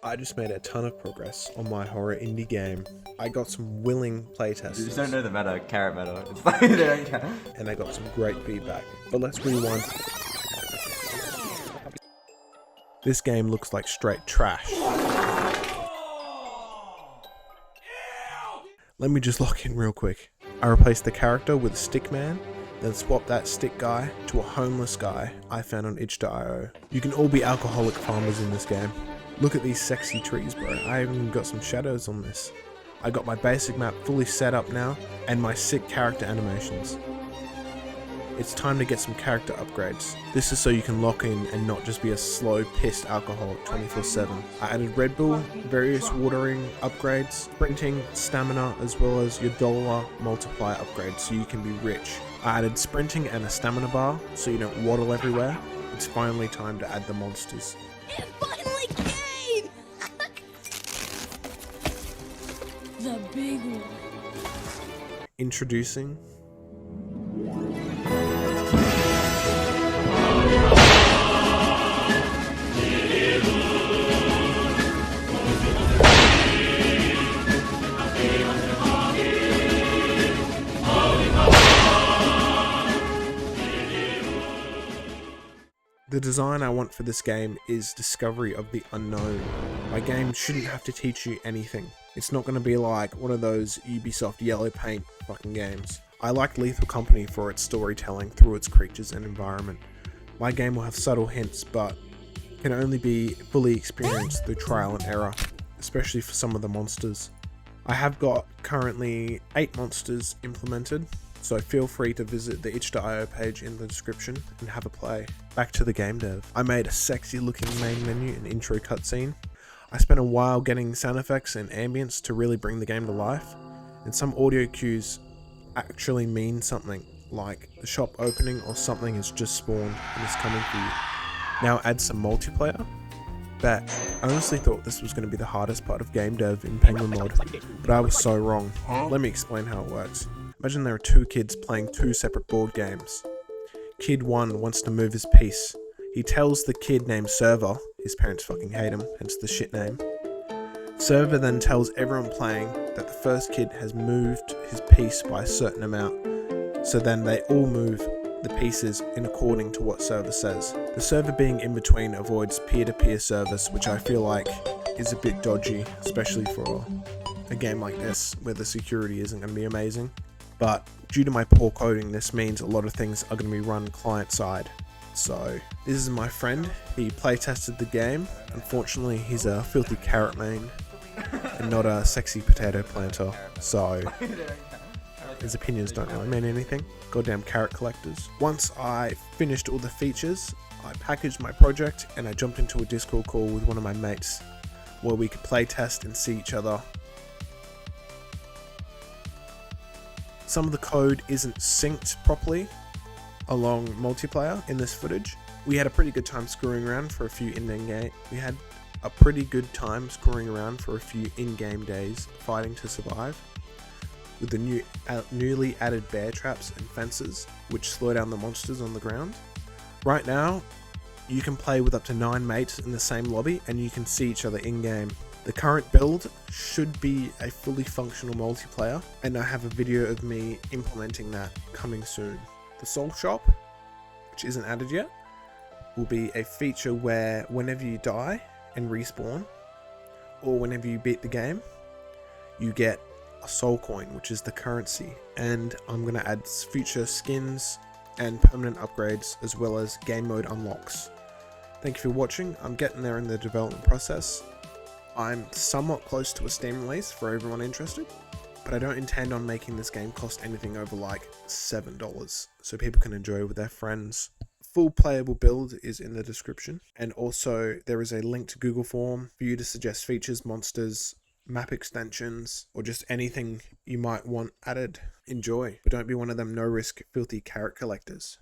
I just made a ton of progress on my horror indie game. I got some willing You playtesters. just don't know the meta, carrot meta. It's like they don't care. And I got some great feedback. But let's rewind. This game looks like straight trash. Let me just lock in real quick. I replaced the character with a stick man, then swapped that stick guy to a homeless guy I found on itch.io. You can all be alcoholic farmers in this game. Look at these sexy trees, bro. I even got some shadows on this. I got my basic map fully set up now, and my sick character animations. It's time to get some character upgrades. This is so you can lock in and not just be a slow, pissed alcoholic 24/7. I added Red Bull, various watering upgrades, sprinting, stamina, as well as your dollar multiplier upgrades so you can be rich. I added sprinting and a stamina bar so you don't waddle everywhere. It's finally time to add the monsters. It finally came! The big one. Introducing the design I want for this game is discovery of the unknown. My game shouldn't have to teach you anything. It's not going to be like one of those Ubisoft yellow paint fucking games. I like Lethal Company for its storytelling through its creatures and environment. My game will have subtle hints, but can only be fully experienced through trial and error, especially for some of the monsters. I have got currently 8 monsters implemented, so feel free to visit the itch.io page in the description and have a play. Back to the game dev. I made a sexy looking main menu and intro cutscene. I spent a while getting sound effects and ambience to really bring the game to life, and some audio cues actually mean something, like the shop opening or something has just spawned and is coming for you. Now add some multiplayer. Bet. I honestly thought this was going to be the hardest part of game dev in Penguin Mod, but I was so wrong. Let me explain how it works. Imagine there are 2 kids playing 2 separate board games. Kid 1 wants to move his piece. He tells the kid named Server, his parents fucking hate him, hence the shit name. Server then tells everyone playing that the first kid has moved his piece by a certain amount, so then they all move the pieces in according to what Server says. The server being in between avoids peer-to-peer service, which I feel like is a bit dodgy, especially for a game like this where the security isn't going to be amazing. But due to my poor coding, this means a lot of things are going to be run client side. So this is my friend. He playtested the game. Unfortunately, he's a filthy carrot main and not a sexy potato planter. So his opinions don't really mean anything. Goddamn carrot collectors. Once I finished all the features, I packaged my project and I jumped into a Discord call with one of my mates where we could playtest and see each other. Some of the code isn't synced properly along multiplayer in this footage. We had a pretty good time screwing around for a few in-game days fighting to survive with the newly added bear traps and fences which slow down the monsters on the ground. Right now, you can play with up to 9 mates in the same lobby and you can see each other in-game. The current build should be a fully functional multiplayer, and I have a video of me implementing that coming soon. The Soul Shop, which isn't added yet, will be a feature where whenever you die and respawn, or whenever you beat the game, you get a soul coin, which is the currency. And I'm going to add future skins and permanent upgrades, as well as game mode unlocks. Thank you for watching. I'm getting there in the development process. I'm somewhat close to a Steam release for everyone interested, but I don't intend on making this game cost anything over like $7, so people can enjoy it with their friends. Full playable build is in the description, and also there is a link to Google form for you to suggest features, monsters, map extensions, or just anything you might want added. Enjoy, but don't be one of them no risk filthy carrot collectors.